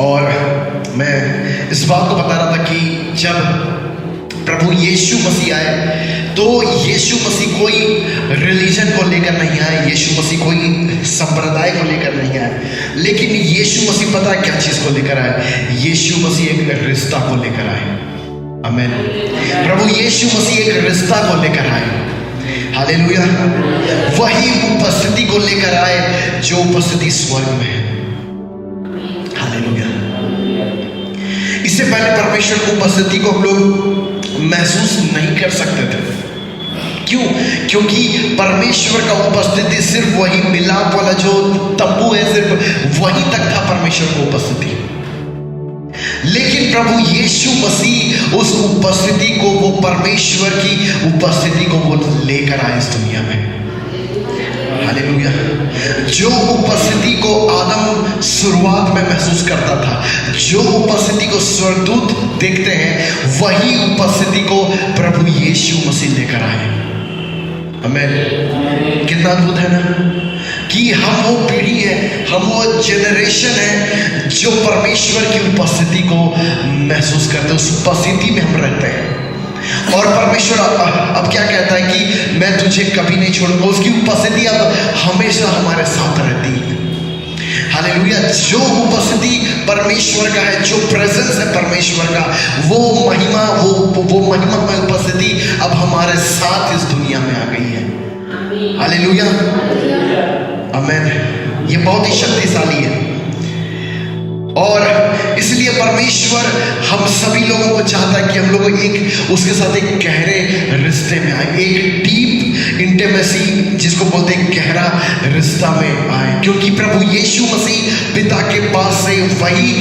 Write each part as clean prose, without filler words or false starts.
और मैं इस बात को बता रहा था कि जब प्रभु यीशु मसीह आए तो यीशु मसीह कोई रिलीजन को लेकर नहीं आए, यीशु मसीह कोई संप्रदाय को लेकर नहीं आए, लेकिन यीशु मसीह पता है क्या चीज़ को लेकर आए? यीशु मसीह एक रिश्ता को लेकर आए। आमीन। प्रभु यीशु मसीह एक रिश्ता को लेकर आए। हालेलुया। वही उपस्थिति को लेकर आए जो उपस्थिति स्वर्ग में है। हालेलुया। इससे पहले परमेश्वर की उपस्थिति को हम लोग महसूस नहीं कर सकते थे। क्यों? क्योंकि परमेश्वर का उपस्थिति सिर्फ वही मिलाप वाला जो तंबू है, सिर्फ वहीं तक था परमेश्वर की उपस्थिति। लेकिन प्रभु यीशु मसीह उस उपस्थिति को, वो परमेश्वर की उपस्थिति को वो लेकर आए इस दुनिया में। हालेलुया। जो उपस्थिति को आदम शुरुआत में महसूस करता था, जो उपस्थिति को स्वर्गदूत देखते हैं, वही उपस्थिति को प्रभु यीशु मसीह लेकर आए। आमीन। कितना अद्भुत है ना कि हम वो पीढ़ी है, हम वो जनरेशन है जो परमेश्वर की उपस्थिति को महसूस करते हैं, उस उपस्थिति में हम रहते हैं। और परमेश्वर अब क्या कहता है कि मैं तुझे कभी नहीं छोड़ूंगा। उसकी उपस्थिति अब हमेशा हमारे साथ रहती है। हालेलुया। जो उपस्थिति परमेश्वर का है, जो प्रेजेंस है परमेश्वर का, वो महिमा, वो महिमामय उपस्थिति अब हमारे साथ इस दुनिया में आ गई है। हालेलुया। आमीन। ये बहुत ही शक्तिशाली है और इसलिए परमेश्वर हम सभी लोगों को चाहता है कि हम लोग एक उसके साथ एक गहरे रिश्ते में आए, एक डीप इंटीमेसी जिसको बोलते हैं गहरा रिश्ता में आए। क्योंकि प्रभु यीशु मसीह पिता के पास से वही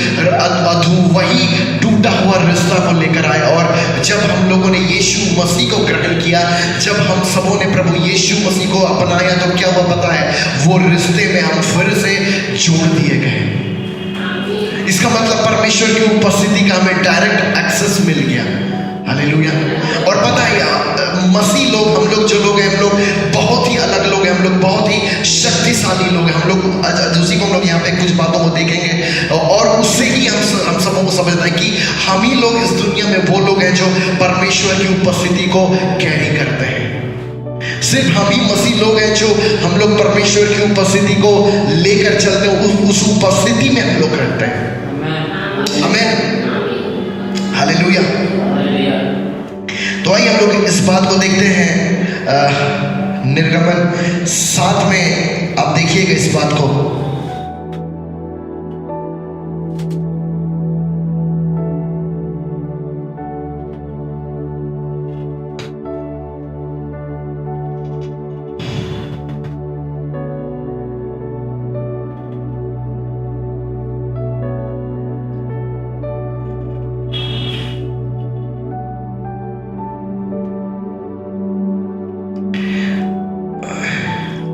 टूटा हुआ रिश्ता को लेकर आए। और जब हम लोगों ने यीशु मसीह को ग्रहण किया, जब हम सबों ने प्रभु यीशु मसीह को अपनाया, तो क्या हुआ पता है? वो रिश्ते में हम फिर से जोड़ दिए गए। इसका मतलब परमेश्वर की उपस्थिति का हमें डायरेक्ट एक्सेस मिल गया। हालेलुया। और पता है मसीह लोग, हम लोग जो लोग हैं, हम लोग बहुत ही अलग लोग हैं, हम लोग बहुत ही शक्तिशाली लोग हैं। हम लोग उसी को हम लोग यहाँ पे कुछ बातों को देखेंगे और उससे ही हम सबों को समझना है कि हम ही लोग इस दुनिया में वो लोग हैं जो परमेश्वर की उपस्थिति को कैरी करते हैं। सिर्फ हम ही मसीह लोग हैं जो हम लोग परमेश्वर की उपस्थिति को लेकर चलते हैं, उस उपस्थिति में हम लोग रहते हैं। आमीन। हालेलुया। तो आइए हम लोग इस बात को देखते हैं। निर्गमन 7 में आप देखिएगा इस बात को।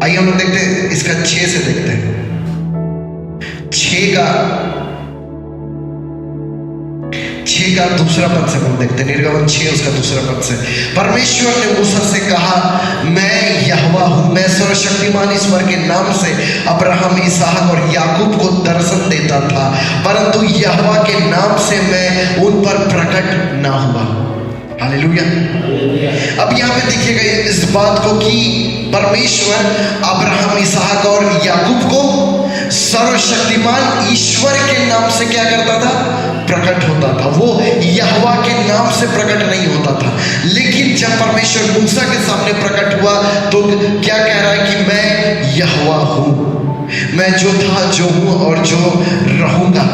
आइए हम लोग देखते हैं इसका 6 से देखते हैं। 6 का दूसरा पद से हम देखते हैं। निर्गमन 6 उसका दूसरा पद से, परमेश्वर ने मूसा से कहा, मैं यहोवा हूं, मैं सर्वशक्तिमान ईश्वर के नाम से अब्राहम, इसहाक और याकूब को दर्शन देता था, परंतु यहोवा के नाम से मैं उन पर प्रकट ना हुआ। हालेलुया। अब यहाँ पे देखिएगा इस बात को कि परमेश्वर अब्राहम, इसहाक और याकूब को सर्वशक्तिमान ईश्वर के नाम से क्या करता था? प्रकट होता था। वो यहोवा के नाम से प्रकट नहीं होता था। लेकिन जब परमेश्वर मूसा के सामने प्रकट हुआ तो क्या कह रहा है कि मैं यहोवा हूं, मैं जो था, जो हूं और जो रहूंगा,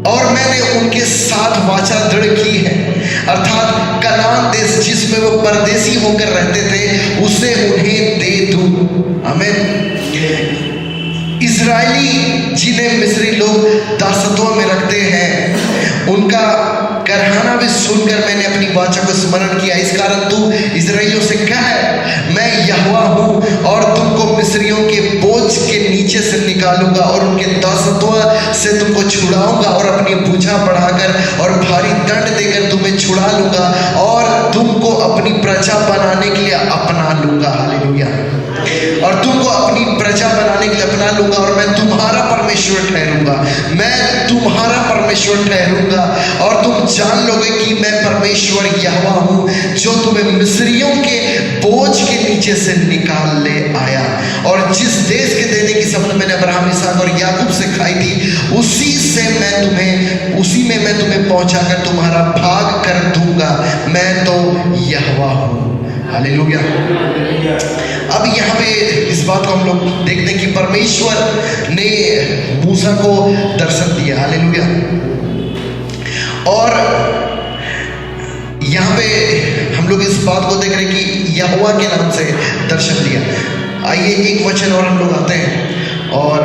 और मैंने उनके साथ वाचा दृढ़ की है, अर्थात कनान देश जिसमें वो परदेसी होकर रहते थे उसे उन्हें दे दूं। आमीन। इजरायली जिन्हें मिस्री लोग दासत्व में रखते हैं, उनका करहाना भी सुनकर मैंने अपनी वाचा को स्मरण किया। इस कारण तू इजराइलियों से कह, मैं यहोवा हूं और तुमको मिस्रियों के बोझ के नीचे से निकालूंगा और उनके दासत्व से तुमको छुड़ाऊंगा और अपनी भुजा बढ़ाकर और भारी दंड देकर तुम्हें छुड़ा लूंगा और तुमको अपनी प्रजा बनाने के लिए अपना लूंगा। हालेलुया। और तुमको अपनी प्रजा बनाने के लिए अपना लूंगा और मैं तुम्हारा परमेश्वर ठहरूंगा, मैं तुम्हारा परमेश्वर ठहरूंगा। और तुम जान लोगे कि मैं परमेश्वर यहोवा हूँ, जो तुम्हें मिस्रियों के बोझ के नीचे से निकाल ले आया। और जिस देश के देने की शपथ मैंने अब्राहम, इसहाक और याकूब से खाई थी, उसी में मैं तुम्हें पहुंचाकर तुम्हारा भाग कर दूंगा। मैं तो यहोवा हूँ। हालेलुया। अब यहाँ पे इस बात को हम लोग देखते हैं कि परमेश्वर ने मूसा को दर्शन दिया। हालेलुया। और यहाँ पे हम लोग इस बात को देख रहे हैं कि यहोवा के नाम से दर्शन दिया। आइए एक वचन और हम लोग आते हैं और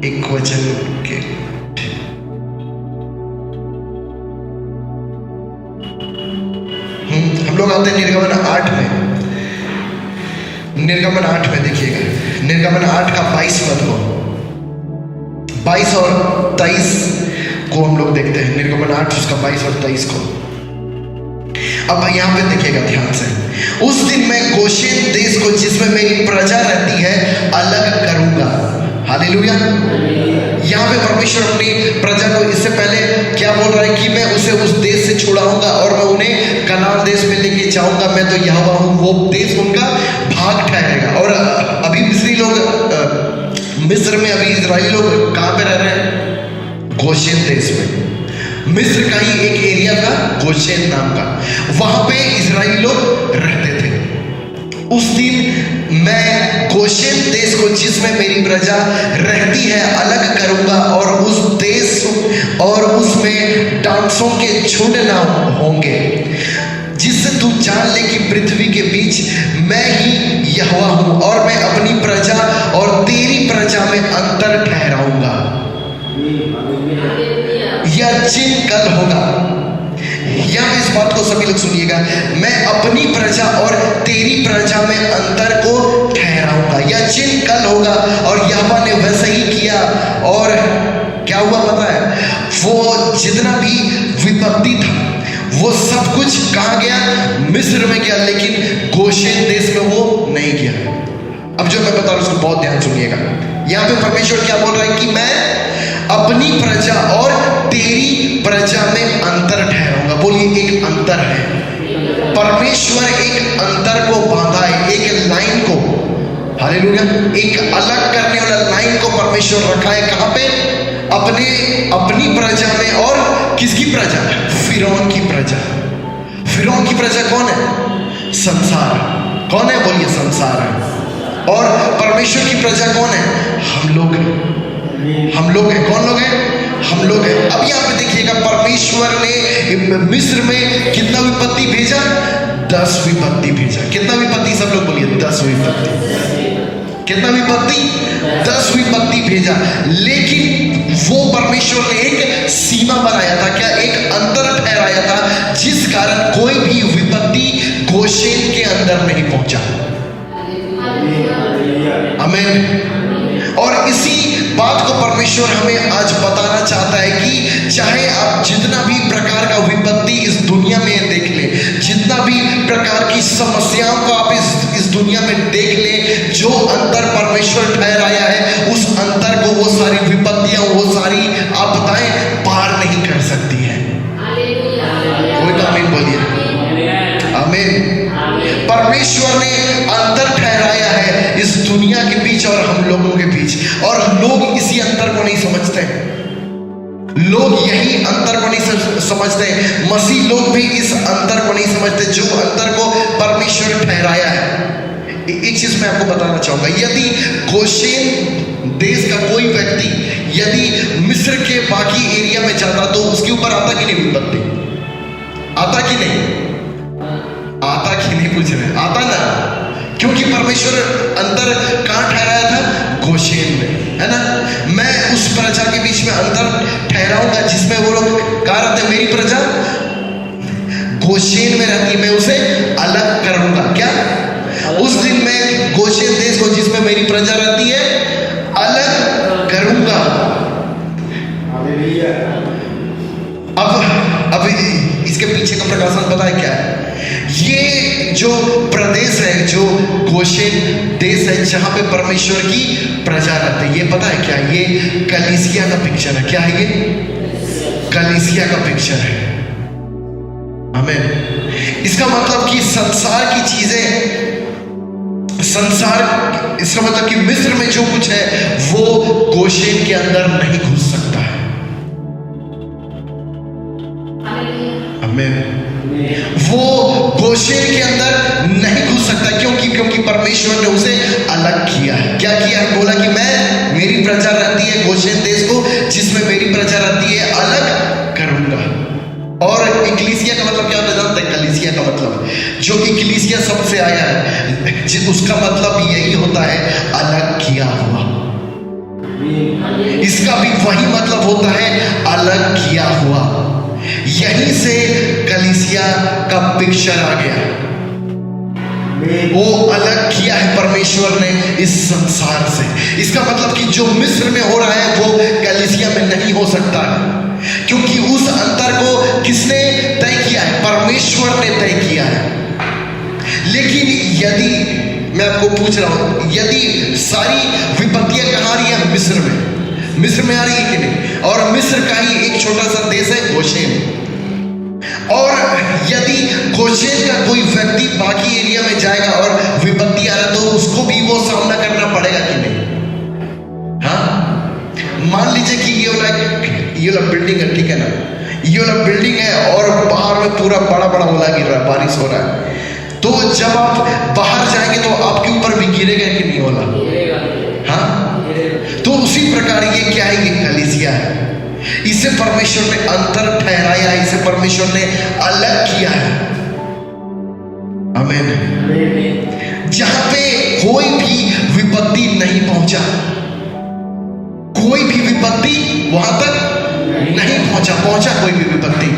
एक वचन के हम लोग आते हैं निर्गमन 8 में। निर्गमन 8 में देखिएगा, निर्गमन 8 का 22 पद को, 22 और 23 को हम लोग देखते हैं। निर्गमन 8 उसका 22 और 23 को। अब यहाँ पे देखिएगा ध्यान से। उस दिन मैं गोशेन देश को, जिसमें मेरी प्रजा रहती है, अलग करूंगा। हालेलुया। यहाँ पे परमेश्वर अपनी प्रजा को इससे पहले क्या बोल रहा है कि मैं उसे उस देश से छुड़ाऊंगा और मैं उन्हें कनान देश में लेके जाऊंगा। मैं तो यहोवा हूँ। वो देश उनका भाग ठहरेगा। और अभी मिस्री लोग मिस्र में, अभी इजरायली लोग कहाँ पे रह रहे हैं? गोशेन देश में। मिस्र का ही एक एरिया था गोशेन नाम का, वहां पे इजरायली लोग रहते थे। उस दिन मैं गोशेन देश को, जिसमें मेरी प्रजा रहती है, अलग करूंगा और उस देश और उसमें डांसों के झुंड ना होंगे, जिससे तू जान ले कि पृथ्वी के बीच मैं ही यहोवा हूं और मैं अपनी प्रजा और तेरी प्रजा में अंतर ठहराऊंगा। यह चिन्ह कल होगा। यहाँ इस बात को सभी लोग सुनिएगा, मैं अपनी प्रजा और तेरी प्रजा में अंतर को ठहराऊंगा। यह चिन्ह कल होगा। और यहोवा ने वैसा ही किया। और क्या हुआ पता है? वो जितना भी विपत्ति था वो सब कुछ कहाँ गया? मिस्र में गया, लेकिन गोशेन देश में वो नहीं गया। अब जो मैं बता रहा हूँ उसको बहुत ध्यान सुनिएगा। यहाँ पे परमेश्वर क्या बोल रहा है कि मैं अपनी प्रजा और तेरी प्रजा में अंतर ठहराऊंगा। बोलिए, एक अंतर है। परमेश्वर एक अंतर को बांधा है, एक लाइन को। हालेलुया। एक अलग करने वाला लाइन को परमेश्वर रखा है। कहां पे? अपनी प्रजा में। और किसकी प्रजा? फिरौन की प्रजा। फिरौन की प्रजा कौन है? संसार। कौन है? बोलिए, संसार है। और परमेश्वर की प्रजा कौन है? हम लोग हैं। हम लोग हैं। कौन लोग हैं? हम लोग हैं। अब यहाँ पे देखिएगा, परमेश्वर ने मिस्र में कितना विपत्ति भेजा? 10 विपत्ति भेजा। कितना विपत्ति? सब लोग बोलिए, 10 विपत्ति। कितना विपत्ति? 10 विपत्ति भेजा। लेकिन वो परमेश्वर ने एक सीमा बनाया था। क्या? एक अंतर ठहराया था, जिस कारण कोई भी विपत्ति गोशेन के अंदर नहीं पहुंचा। आमीन। और इसी बात को परमेश्वर हमें आज बताना चाहता है कि चाहे आप जितना भी प्रकार का विपत्ति इस दुनिया में देख ले, जितना भी प्रकार की समस्याओं को आप इस दुनिया में देख ले, जो अंतर परमेश्वर ठहराया है, उस अंतर को वो सारी विपत्तियां, वो सारी आपदाएं पार नहीं कर सकती है। कोई तो आमीन बोलिए। आमीन। परमेश्वर ने अंतर ठहराया है इस दुनिया के बीच और हम लोगों के बीच, और लोग इसी अंतर को नहीं समझते। लोग यही अंतर को नहीं समझते। मसीह लोग भी इस अंतर को नहीं समझते, जो अंतर को परमेश्वर ठहराया है। एक चीज मैं आपको बताना चाहूंगा, यदि गोशेन देश का कोई व्यक्ति यदि मिस्र के बाकी एरिया में जाता तो उसके ऊपर आता कि नहीं विपत्ति? आता कि नहीं? आता कि नहीं? पूछ रहे? आता ना, क्योंकि परमेश्वर अंतर कहाँ ठहराया था? गोशेन में, है ना। मैं उस प्रजा के बीच में अंतर ठहराऊंगा, जिसमें वो लोग कहाँ रहते? मेरी प्रजा गोशेन में रहती, मैं उसे अलग करूंगा। क्या? उस दिन मैं गोशेन देश को, जिसमें मेरी प्रजा रहती है, अलग करूंगा। अब इसके पीछे का प्रकाशन पता है क्या है? ये जो प्रदेश है, जो गोशेन देश है, जहां पे परमेश्वर की प्रजा रहती है। ये पता है क्या? ये कलीसिया का पिक्चर है। क्या है ये? कलीसिया का पिक्चर है। आमीन। इसका मतलब कि संसार की चीजें, इसका मतलब कि मिस्र में जो कुछ है वो गोशेन के अंदर नहीं घुस सकता है। आमीन। वो गोशेन के अंदर नहीं घुस सकता। क्योंकि परमेश्वर ने उसे अलग किया है। क्या किया है? बोला कि मैं, मेरी प्रजा रहती है गोशेन देश को, जिसमें मेरी प्रजा रहती है, अलग करूंगा। और इक्लीसिया का मतलब क्या होता है जानते हैं? कलीसिया का मतलब, जो इक्लीसिया सबसे आया है, उसका मतलब यही होता है अलग किया हुआ। इसका भी वही मतलब होता है अलग किया हुआ। यहीं से कलीसिया का पिक्चर आ गया। वो अलग किया है परमेश्वर ने इस संसार से। इसका मतलब कि जो मिस्र में हो रहा है वो कलीसिया में नहीं हो सकता है, क्योंकि उस अंतर को किसने तय किया है? परमेश्वर ने तय किया है। लेकिन यदि मैं आपको पूछ रहा हूं, यदि सारी विपत्तियां कहां आ रही है? मिस्र में आ रही है कि नहीं? और मिस्र का ही एक छोटा सा देश है गोशेन। और यदि गोशेन का कोई व्यक्ति बाकी एरिया में जाएगा और विपत्ति आ रहा है, तो उसको भी वो सामना करना पड़ेगा कि नहीं? हाँ, मान लीजिए कि ये वाला बिल्डिंग है, ठीक है ना? ये वाला बिल्डिंग है और बाहर में पूरा बड़ा बड़ा ओला गिर रहा है, बारिश हो रहा है। तो जब आप बाहर जाएंगे तो आपके ऊपर भी गिरेगा कि नहीं ओला? हाँ, तो उसी प्रकार ये क्या है? ये कलीसिया है। इसे परमेश्वर ने अंतर ठहराया, इसे परमेश्वर ने अलग किया है। आमीन। जहां पे कोई भी विपत्ति नहीं पहुंचा, कोई भी विपत्ति वहां तक नहीं पहुंचा कोई भी विपत्ति।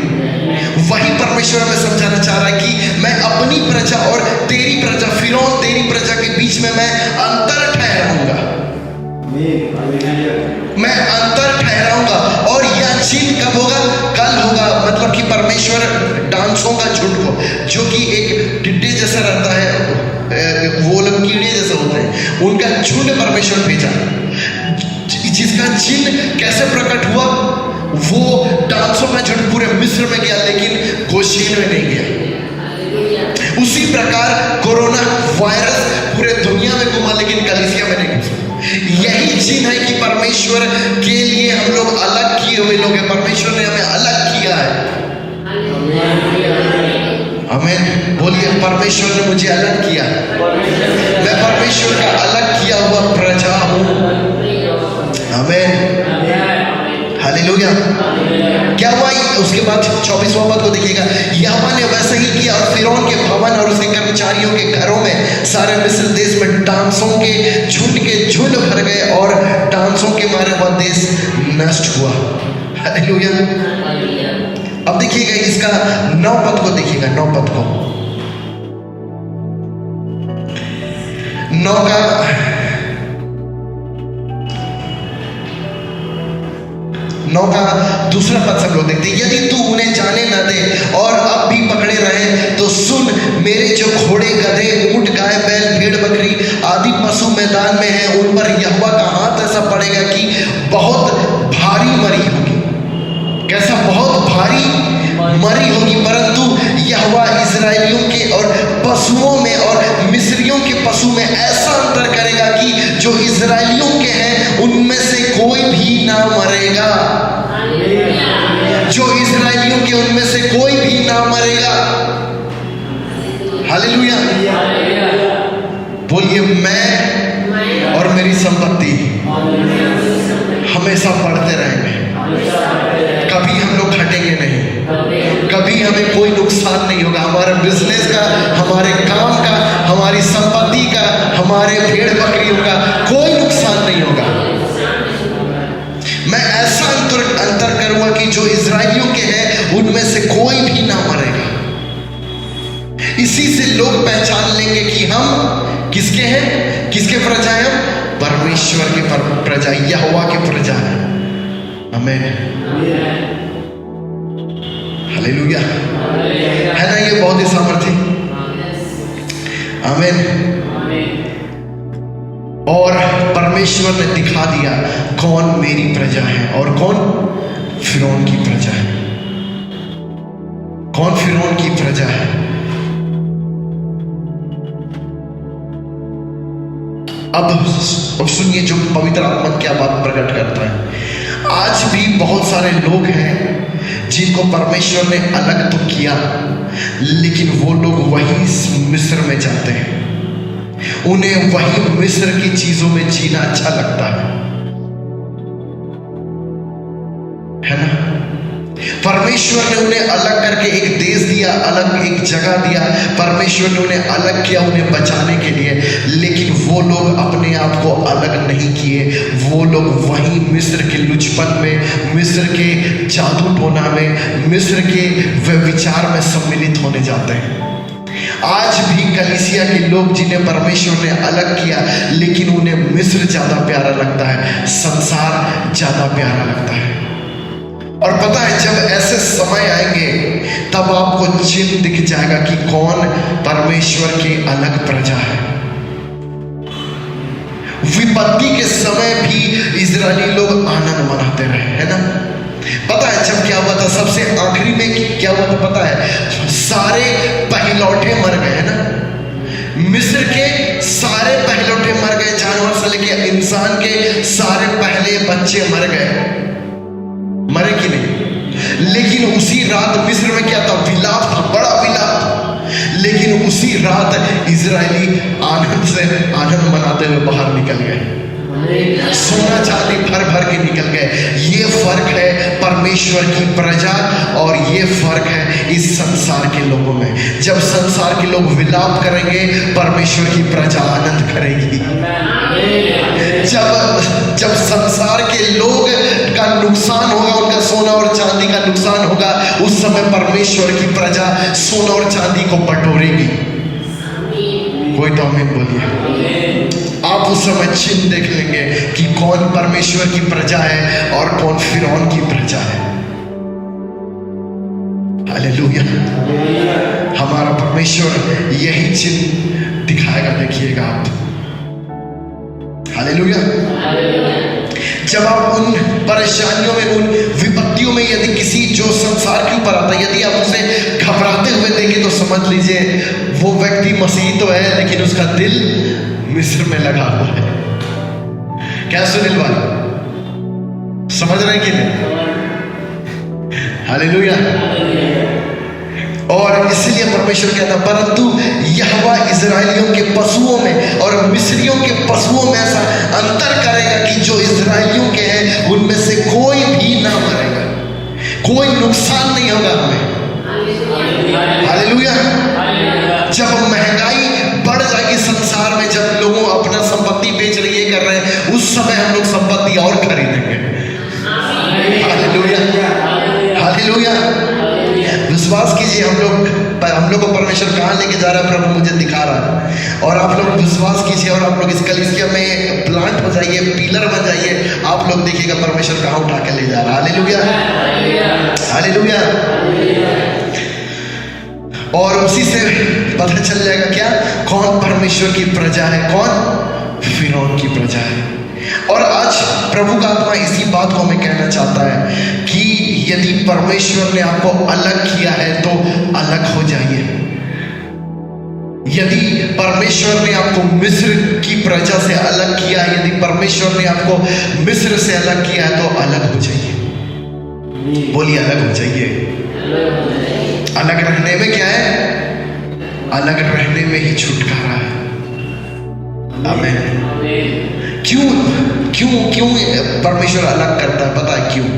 वही परमेश्वर हमें समझाना चाह रहा है कि मैं अपनी प्रजा और तेरी प्रजा, फिरौन तेरी प्रजा के बीच में मैं अंतर ठहराऊंगा। मैं अंतर ठहराऊंगा। और यह चिन्ह कब होगा? कल होगा। मतलब कि परमेश्वर डांसों का झुंड को, जो कि एक टिड्डे जैसा रहता है, वो लोग कीड़े जैसे होते हैं, उनका झुंड परमेश्वर भेजा, जिसका चिन्ह कैसे प्रकट हुआ? वो डांसों का झुंड पूरे मिस्र में गया, लेकिन गोशेन में नहीं गया। उसी प्रकार कोरोना वायरस पूरे दुनिया में घुमा, लेकिन कलीसिया में नहीं घुसा। यही चिन्ह है कि परमेश्वर के लिए हम लोग अलग किए हुए लोग हैं। परमेश्वर ने हमें अलग किया है। आमीन। बोलिए, परमेश्वर ने मुझे अलग किया। मैं परमेश्वर का अलग किया हुआ प्रजा हूं। आमीन। हालेलुया। क्या हुआ? उसके बाद 24वां पद को देखिएगा। यहोवा ने वैसा ही किया और फिरौन के भवन और उसके कर्मचारियों के घरों में सारे मिस्र देश में डांसों के झुंड भर गए और डांसों के मारे वह देश नष्ट हुआ। हालेलुया। अब देखिएगा इसका 9 पद को देखिएगा। 9 पद को, 9 का दूसरा पद सब लोग देखते हैं। यदि तू उन्हें जाने न दे और अब भी पकड़े रहे तो सुन, मेरे जो घोड़े, गधे, ऊंट, गाय, बैल, भेड़, बकरी आदि पशु मैदान में हैं, उन पर यहोवा का हाथ ऐसा पड़ेगा कि बहुत भारी मरी होगी। कैसा? बहुत भारी मरी होगी। परंतु यहोवा इस्राएलियों के और पशुओं में और मिस्रियों के पशु में ऐसा अंतर करेगा कि जो इस्राएलियों के हैं उनमें से कोई भी ना मरेगा। जो इस्राएलियों के उनमें से कोई भी ना मरेगा। हालेलुया। बोलिए, मैं और मेरी संपत्ति हमेशा बढ़ते रहेंगे। कभी हम लोग घटेंगे नहीं, कभी हमें कोई नुकसान नहीं होगा। हमारे बिजनेस का, हमारे काम का, हमारी संपत्ति का, हमारे भेड़ बकरियों का कोई नुकसान नहीं होगा। मैं ऐसा अंतर करूंगा कि जो इस्राएलियों के हैं उनमें से कोई भी ना मरेगा। इसी से लोग पहचान लेंगे कि हम किसके हैं, किसके प्रजा हैं? परमेश्वर के प्रजा, यहोवा के प्रजा है। आमीन। हालेलुया। है ना? ये बहुत ही सामर्थ्य। आमीन। और परमेश्वर ने दिखा दिया कौन मेरी प्रजा है और कौन फिरौन की प्रजा है। कौन फिरौन की प्रजा है? अब सुनिए जो पवित्र आत्मा क्या बात प्रकट करता है। आज भी बहुत सारे लोग हैं जिनको परमेश्वर ने अलग तो किया, लेकिन वो लोग वही मिस्र में जाते हैं। उन्हें वही मिस्र की चीजों में जीना अच्छा लगता है ना। परमेश्वर ने उन्हें अलग करके एक देश दिया, अलग एक जगह दिया। परमेश्वर ने उन्हें अलग किया उन्हें बचाने के लिए, लेकिन वो लोग अपने आप को अलग नहीं किए। वो लोग वहीं मिस्र के लुचपन में, मिस्र के जादू टोना में, मिस्र के व्यभिचार में सम्मिलित होने जाते हैं। आज भी कलीसिया के लोग जिन्हें परमेश्वर ने अलग किया, लेकिन उन्हें मिस्र ज्यादा प्यारा लगता है, संसार ज्यादा प्यारा लगता है। और पता है जब ऐसे समय आएंगे तब आपको चिन्ह दिख जाएगा कि कौन परमेश्वर की अलग प्रजा है। विपत्ति के समय भी इजरायली लोग आनंद मनाते रहे, है ना। पता है जब क्या हुआ था, सबसे आखिरी में क्या हुआ था पता है? सारे पहिलौठे मर गए, है ना। मिस्र के सारे पहिलौठे मर गए, जानवर से लेके इंसान के सारे पहले बच्चे मर गए। मरे कि नहीं? लेकिन उसी रात मिस्र में क्या था? विलाप था, बड़ा विलाप था। लेकिन उसी रात इजरायली आनंद मनाते हुए बाहर निकल गए, सोना चांदी भर भर के निकल गए। ये फर्क है परमेश्वर की प्रजा और ये फर्क है इस संसार के लोगों में। जब संसार के लोग विलाप करेंगे, परमेश्वर की प्रजा आनंद करेगी। जब संसार के लोग का नुकसान होगा, उनका सोना और चांदी का नुकसान होगा, उस समय परमेश्वर की प्रजा सोना और चांदी को बटोरेगी। कोई तो आमीन बोलिए। आप उस समय चिन्ह देख लेंगे कि कौन परमेश्वर की प्रजा है और कौन फिरौन की प्रजा है। हालेलुया। हमारा परमेश्वर यही चिन्ह दिखाएगा, देखिएगा आप। हालेलुया। जब आप उन परेशानियों में, उन विपत्तियों में, यदि किसी जो संसार के ऊपर आता है, यदि आप उसे घबराते हुए देखें तो समझ लीजिए वो व्यक्ति मसीह तो है, लेकिन उसका दिल मिस्र में लगा हुआ है। क्या सुनील भाई, समझ रहे हैं कि नहीं? हालेलुया। और इसलिए परमेश्वर कहता, परंतु यहोवा इजरायलियों के पशुओं में और मिस्रियों के पशुओं में ऐसा अंतर करेगा कि जो इजरायलियों के हैं उनमें से कोई भी ना मरेगा, कोई नुकसान नहीं होगा हमें। हालेलुया। जब महंगाई बढ़ जाएगी संसार में, जब लोगों अपना संपत्ति बेच रहे, ये कर रहे हैं, उस समय हम लोग संपत्ति और खरीदेंगे। हालेलुया। हालेलुया। विश्वास कीजिए, हम लोग को परमेश्वर कहाँ लेके जा रहा है प्रभु मुझे दिखा रहा है। और आप लोग विश्वास कीजिए और आप लोग इस कलीसिया में प्लांट हो जाइए, पिलर बन जाइए, आप लोग देखिएगा परमेश्वर कहाँ उठा के ले जा रहा है। हालेलुया। हालेलुया। और उसी से पता चल जाएगा क्या, कौन परमेश्वर की प्रजा है, कौन फिरौन की प्रजा है। और आज प्रभु का आत्मा इसी बात को हमें कहना चाहता है कि यदि परमेश्वर ने आपको अलग किया है तो अलग हो जाइए। यदि परमेश्वर ने आपको मिस्र की प्रजा से अलग किया, यदि परमेश्वर ने आपको मिस्र से अलग किया है तो अलग हो जाइए। बोलिए अलग हो जाइए। अलग रहने में क्या है? अलग रहने में ही छुटकारा है। आमीन। क्यों परमेश्वर अलग करता है? पता है क्यों?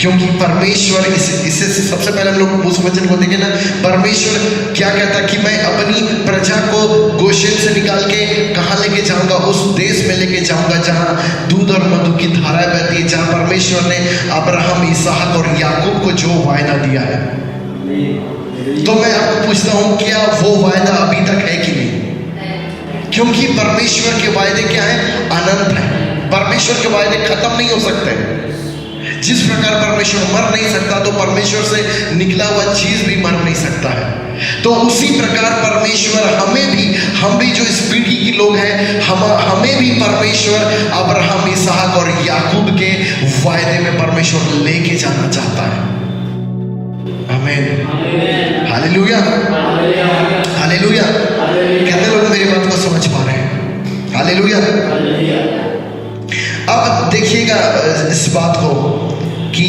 क्योंकि परमेश्वर इससे सबसे पहले हम लोग उस वचन को देखें ना, परमेश्वर क्या कहता है कि मैं अपनी प्रजा को गोशेन से निकाल के कहाँ लेके जाऊंगा? उस देश में लेके जाऊंगा जहाँ दूध और मधु की धाराएं बहती है, जहाँ परमेश्वर ने अब्राहम, इसहाक और याकूब को जो वायदा दिया है। तो मैं आपको पूछता हूँ, क्या वो वायदा अभी तक है कि नहीं? क्योंकि परमेश्वर के वायदे क्या है? अनंत है। परमेश्वर के वायदे खत्म नहीं हो सकते। जिस प्रकार परमेश्वर मर नहीं सकता, तो परमेश्वर से निकला हुआ चीज भी मर नहीं सकता है। तो तो उसी प्रकार परमेश्वर हम भी जो इस पीढ़ी के लोग हैं, हमें भी परमेश्वर अब्राहम, इसहाक और याकूब के वायदे में परमेश्वर लेके जाना चाहता है। आमीन, हालेलुया, हालेलुया। कितने लोग मेरी बात को समझ पा रहे हैं? हालेलुया। अब देखिएगा इस बात को कि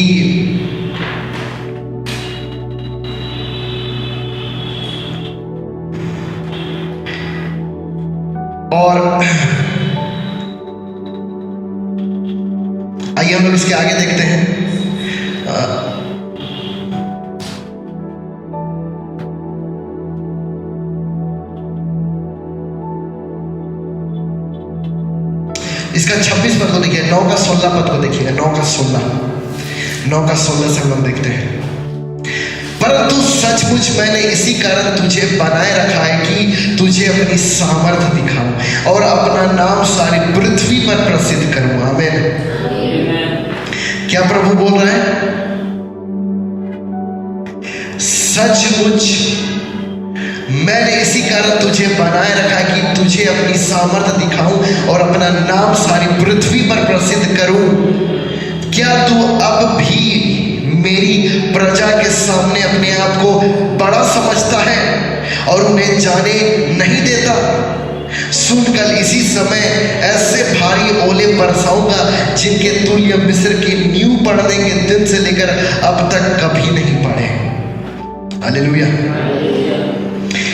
और आइए हम लोग इसके आगे देखते हैं। इसका 26 पद को देखिए, 9 का 16 पद को देखिएगा। 9 का 16 से हम लोग देखते हैं। परंतु सचमुच मैंने इसी कारण तुझे बनाए रखा है कि तुझे अपनी सामर्थ दिखाऊं और अपना नाम सारी पृथ्वी पर प्रसिद्ध करूं। आमीन। क्या प्रभु बोल रहे हैं? सचमुच मैंने इसी कारण तुझे बनाए रखा है कि तुझे अपनी सामर्थ दिखाऊं और अपना नाम सारी पृथ्वी पर प्रसिद्ध करूं। क्या तू अब भी मेरी प्रजा के सामने अपने आप को बड़ा समझता है और उन्हें जाने नहीं देता? सुन, कल इसी समय ऐसे भारी ओले बरसाऊंगा जिनके तुल्य मिस्र की नींव पड़ने के दिन से लेकर अब तक कभी नहीं पड़े। हालेलुया।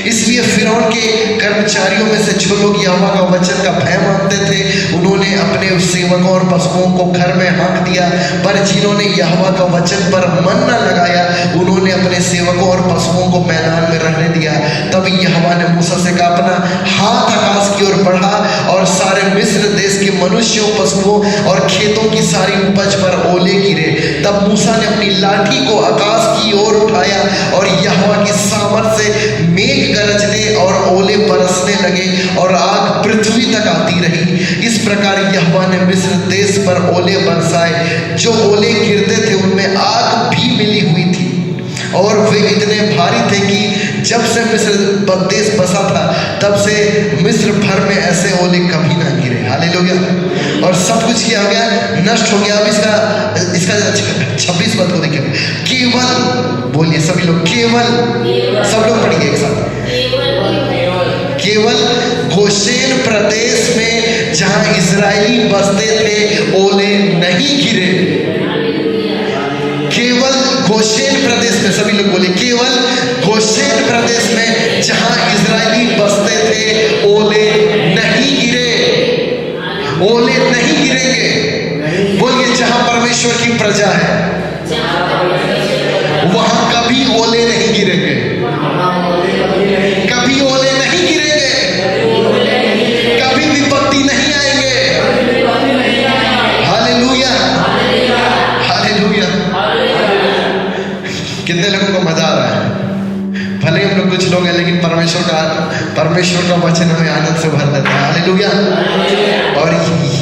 इसलिए फिरौन के कर्मचारियों में से जो लोग यहोवा का वचन का भय मानते थे, उन्होंने अपने सेवकों और पशुओं को घर में हाँक दिया, पर जिन्होंने यहोवा का वचन पर मन न लगाया, उन्होंने अपने सेवकों और पशुओं को मैदान में रहने दिया। तब यहोवा ने मूसा से कहा, अपना हाथ आकाश की ओर बढ़ा और सारे मिस्र देश के मनुष्यों, पशुओं और खेतों की सारी उपज पर ओले गिरे। तब मूसा ने अपनी लाठी को आकाश की ओर उठाया और यहोवा की सामर्थ से मेघ गरजने और ओले बरसने लगे और आग पृथ्वी तक आती रही। इस प्रकार यहोवा ने मिस्र देश पर ओले बरसाए। जो ओले गिरते थे उनमें आग भी मिली हुई थी और वे इतने भारी थे कि जब से मिस्र देश बसा था तब से मिस्र भर में ऐसे ओले कभी ना गिरे। हालेलुया। और सब कुछ क्या हो गया? नष्ट हो गया। अब इसका 26 पद को देखिए। केवल, बोलिए सभी लोग, केवल, सब लोग पढ़िए एक साथ। केवल गोशेन प्रदेश में जहां इजरायली बसते थे ओले नहीं गिरे। केवल गोशेन प्रदेश में, सभी लोग बोले, केवल गोशेन प्रदेश में जहां इजरायली बसते थे ओले नहीं गिरे। ओले नहीं गिरेंगे। बोलिए, जहां परमेश्वर की प्रजा है वहां कभी ओले नहीं गिरेंगे, कभी ओले नहीं गिरेंगे, कभी विपत्ति नहीं आएंगे। Hallelujah, hallelujah. कितने लोगों को मजा आ रहा है? भले हम लोग कुछ लोग हैं, लेकिन परमेश्वर का वचन हमें आनंद से भर देता है। हालेलुया। और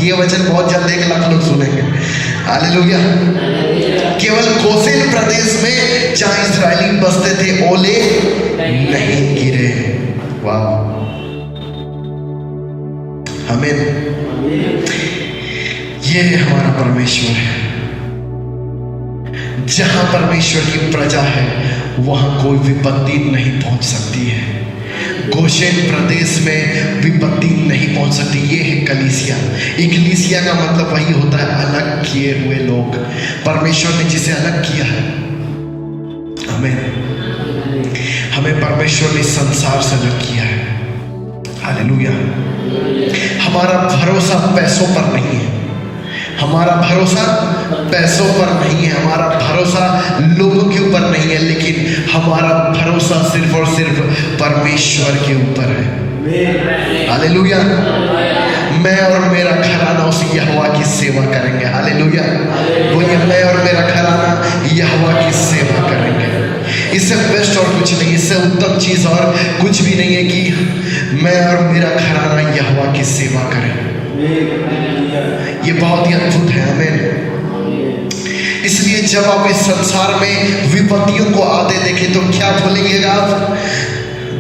ये वचन बहुत जल्द 1 लाख लोग सुनेंगे। हालेलुया। केवल गोशेन प्रदेश में जहां इजरायली बसते थे ओले नहीं गिरे। वाह, आमीन। ये हमारा परमेश्वर है। जहां परमेश्वर की प्रजा है वहां कोई विपत्ति नहीं पहुंच सकती है। गोशेन प्रदेश में विपत्ति नहीं पहुंच सकती। ये है कलीसिया। इक्लीसिया का मतलब वही होता है अलग किए हुए लोग। परमेश्वर ने जिसे अलग किया है, हमें परमेश्वर ने संसार से अलग किया है। हालेलुया। हमारा भरोसा पैसों पर नहीं है, हमारा भरोसा पैसों पर नहीं है, हमारा भरोसा लोगों के ऊपर नहीं है, लेकिन हमारा भरोसा सिर्फ और सिर्फ परमेश्वर के ऊपर है। हालेलुया। मैं और मेरा घराना उस यहोवा की सेवा करेंगे। हालेलुया। बोलिए, मैं और मेरा घराना यहोवा की सेवा करेंगे। इससे बेस्ट और कुछ नहीं, इससे उत्तम चीज और कुछ भी नहीं है कि मैं और मेरा घराना यहोवा की सेवा करें। ये बहुत ही अद्भुत है। आमीन। इसलिए जब आप इस संसार में विपत्तियों को आते देखें तो क्या बोलेंगे आप?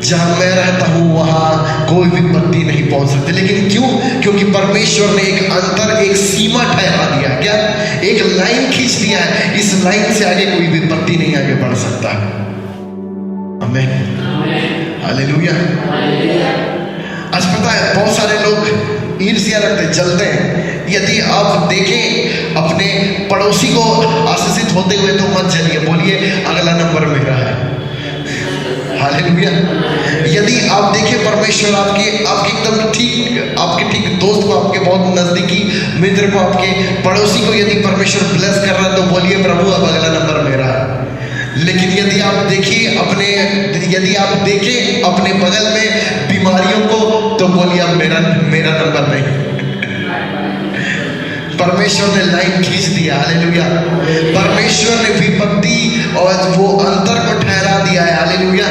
जहां मैं रहता हूं वहां कोई विपत्ति नहीं पहुंच सकती। लेकिन क्यों? क्योंकि परमेश्वर ने एक अंतर, एक सीमा ठहरा दिया। क्या? एक लाइन खींच दिया है, इस लाइन से आगे कोई विपत्ति नहीं आगे बढ़ सकता। आमीन, हालेलुया। आज पता है बहुत सारे लोग ईर्ष्या रखते, जलते हैं। यदि आप देखें अपने पड़ोसी को आशीषित होते हुए तो मत जलिए, बोलिए अगला नंबर मेरा है। हालेलुया। यदि आप देखें परमेश्वर आपके एकदम ठीक, आपके ठीक दोस्त को, आपके बहुत नजदीकी मित्र को, आपके पड़ोसी को यदि परमेश्वर ब्लेस कर रहा है तो बोलिए प्रभु अब अगला नंबर मेरा है। लेकिन यदि आप देखें अपने बगल में बीमारियों को तो बोलिए अब मेरा नंबर नहीं। परमेश्वर ने लाइन खींच दिया। हालेलुया। परमेश्वर ने विपत्ति और वो अंतर को ठहरा दिया है। हालेलुया।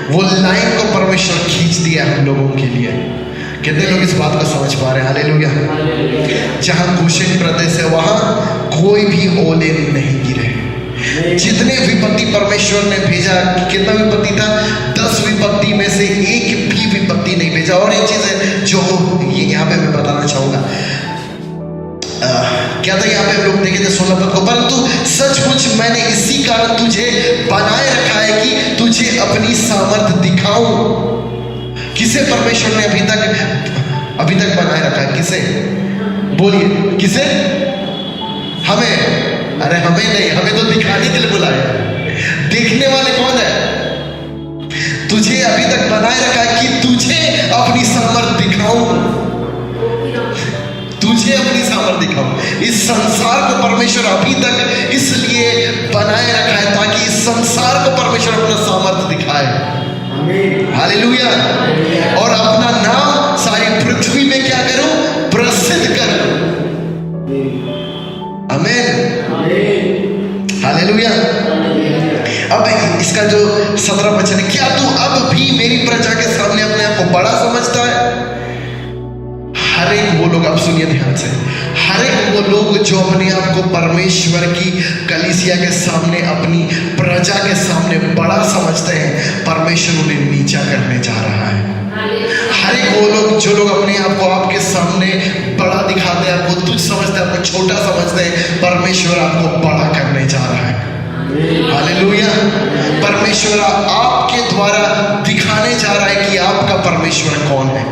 वो लाइन को परमेश्वर खींच दिया हम लोगों के लिए। कितने लोग इस बात को समझ पा रहे हैं? हालेलुया। जहां गोशेन प्रदेश है वहां कोई भी ओले नहीं गिरे। जितने विपत्ति परमेश्वर ने भेजा, कितना विपत्ति था? 10 विपत्ति में से एक भी विपत्ति नहीं भेजा। और एक चीज है जो यहाँ पे मैं बताना चाहूंगा, क्या था यहाँ पे हम लोग देखे थे 16 पद को, परंतु सचमुच मैंने इसी कारण तुझे बनाए रखा है कि तुझे अपनी सामर्थ दिखाऊं। किसे परमेश्वर ने अभी तक बनाए रखा है? किसे? बोलिए किसे? हमें। अरे हमें नहीं, हमें तो दिखाने के लिए बुलाया। देखने वाले कौन है? तुझे अभी तक बनाए रखा है कि तुझे अपनी सामर्थ दिखाऊं। तुझे अपनी सामर्थ दिखाऊं। इस संसार को परमेश्वर अभी तक इसलिए बनाए रखा है ताकि इस संसार को परमेश्वर अपना सामर्थ दिखाए। हालेलुया। और अपना नाम सारी पृथ्वी में क्या करूं? प्रसिद्ध करूं। आमीन, हालेलुया। अब इसका जो 17 वचन है, क्या तू अब भी मेरी प्रजा के सामने अपने आप को बड़ा समझता है? हर एक वो लोग, अब सुनिए ध्यान से, हर एक वो लोग जो अपने आप को परमेश्वर की कलीसिया के सामने, अपनी प्रजा के सामने बड़ा समझते हैं, परमेश्वर उन्हें नीचा करने जा रहा है। हर एक वो लोग जो लोग अपने आप को आपके सामने बड़ा दिखाते हैं, आपको तुच्छ समझते हैं, आपको छोटा समझते हैं, परमेश्वर आपको बड़ा करने जा रहा है। हालेलुया। परमेश्वर आपके द्वारा दिखाने जा रहा है कि आपका परमेश्वर कौन है।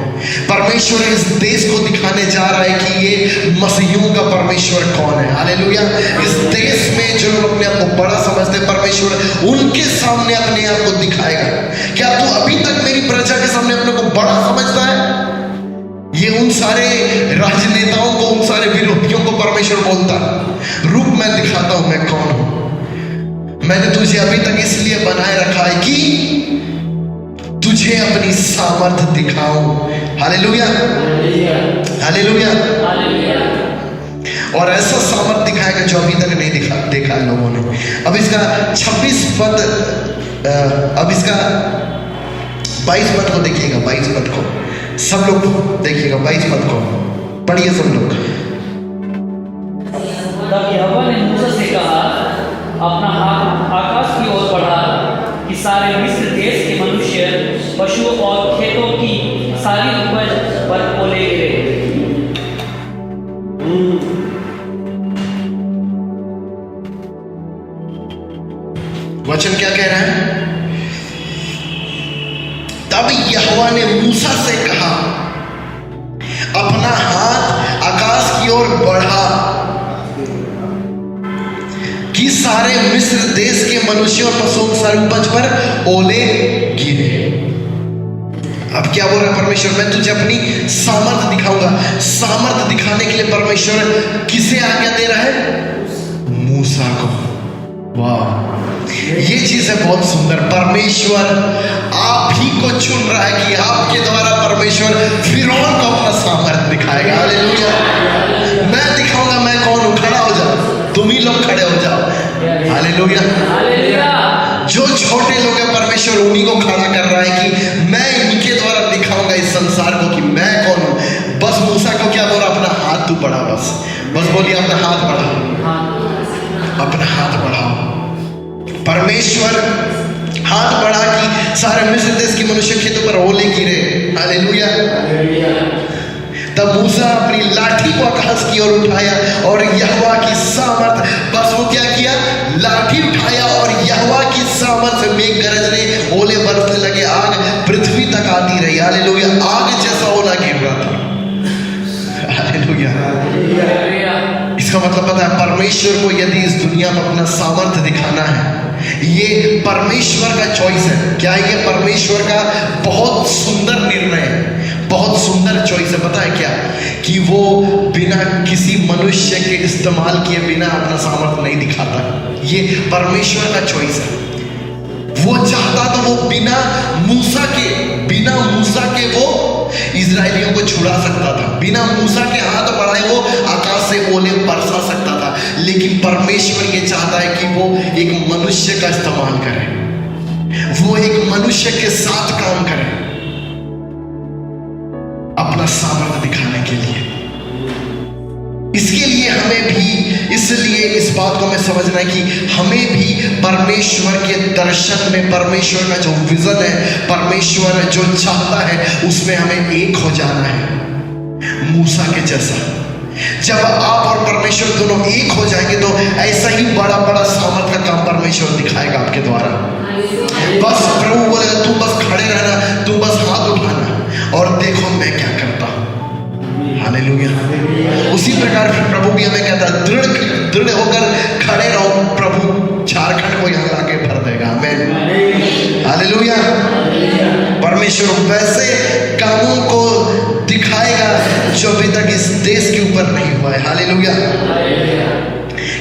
परमेश्वर इस देश को दिखाने जा रहा है कि ये मसीहियों का परमेश्वर कौन है। हालेलुया। इस देश में जो लोग अपने आप को बड़ा समझते हैं, परमेश्वर उनके सामने अपने आप को दिखाएगा। क्या तू अभी तक मेरी प्रजा के सामने अपने को बड़ा समझता है? ये उन सारे राजनेताओं को, उन सारे विरोधियों को परमेश्वर बोलता, रुक मैं दिखाता हूं मैं कौन हूं। मैंने तुझे अभी तक इसलिए बनाए रखा है कि तुझे अपनी सामर्थ दिखाऊं। Hallelujah, hallelujah. और ऐसा सामर्थ दिखाएगा जो अभी तक नहीं देखा लोगों ने। अब इसका 26 पद, अब इसका 22 पद को देखिएगा। 22 पद को सब लोग देखिएगा। 22 पद को पढ़िए सब लोग। तब यहोवा ने मूसा से कहा, अपना हाथ आकाश की ओर बढ़ा कि सारे मिस्र देश के मनुष्य, पशुओं और खेतों की सारी उपज पर ओले गिरे। वचन क्या कह रहा है? तब यहोवा ने मूसा से कहा, अपना हाथ आकाश की ओर बढ़ा कि सारे मिस्र देश के मनुष्यों और पशुओं की सारी उपज पर ओले गिरे। अब क्या बोल रहा है परमेश्वर? मैं तुझे अपनी सामर्थ दिखाऊंगा। सामर्थ दिखाने के लिए परमेश्वर किसे आज्ञा दे रहा है? मूसा को। वाह, ये चीज है बहुत सुंदर। परमेश्वर आप ही को चुन रहा है कि आपके द्वारा परमेश्वर फिरौन को अपना सामर्थ दिखाएगा। हालेलुया। मैं दिखाऊंगा मैं कौन हूं। खड़ा हो जाओ, तुम ही लोग खड़े हो जाओ। हालेलुया। जो छोटे लोग हैं परमेश्वर उन्हीं को खड़ा कर रहा है कि मैं इनके द्वारा दिखाऊंगा इस संसार को कि मैं कौन हूं। बस मूसा को क्या बोला? अपना हाथ तू बढ़ा। बस बोलिए अपना हाथ बढ़ाओ, अपना हाथ बढ़ाओ। परमेश्वर हाथ बढ़ा कि सारे मिस्र देश की मनुष्य खेतों पर ओले गिरे। हालेलुया। तब मूसा अपनी लाठी को आकाश की ओर उठाया और यहोवा की सामर्थ, बस वो क्या किया, लाठी उठाया और यहोवा की सामर्थ से मेघ गरजने, ओले बरसने लगे, आग पृथ्वी तक आती रही। हालेलुया। आग जैसा ओला गिर रहा था। हालेलुया। इसका मतलब पता है, परमेश्वर को यदि इस दुनिया में अपना सामर्थ्य दिखाना है, ये परमेश्वर का चॉइस है। क्या है? ये परमेश्वर का बहुत सुंदर निर्णय है, बहुत सुंदर चॉइस है। पता है क्या? कि वो बिना किसी मनुष्य के इस्तेमाल किए बिना अपना सामर्थ्य नहीं दिखाता। ये परमेश्वर का चॉइस है। वो चाहता तो वो बिना मूसा के वो इजरायलियों को छुड़ा सकता था, बिना मूसा के हाथ बढ़ाए वो आकाश से ओले बरसा सकता था। लेकिन परमेश्वर ये चाहता है कि वो एक मनुष्य का इस्तेमाल करे, वो एक मनुष्य के साथ काम करे अपना सामर्थ्य दिखाने के लिए। इसके लिए हमें भी, इसलिए इस बात को हमें समझना है कि हमें भी परमेश्वर के दर्शन में, परमेश्वर का जो विजन है, परमेश्वर जो चाहता है, उसमें हमें एक हो जाना है मूसा के जैसा। जब आप और परमेश्वर दोनों एक हो जाएंगे तो ऐसा ही बड़ा बड़ा सामर्थ का काम परमेश्वर दिखाएगा आपके द्वारा। बस प्रभु बोलेगा, तू बस खड़े रहना, तू बस हाथ उठाना और देखो मैं क्या करता हूं। हालेलुया। उसी प्रकार प्रभु भी हमें कहता है, दृढ़ होकर खड़े रहो, प्रभु झारखंड को यहाँ लाके भर देगा। आमीन। हालेलुया। परमेश्वर वैसे कामों को दिखाएगा जो अभी तक इस देश के ऊपर नहीं हुआ है। हालेलुया।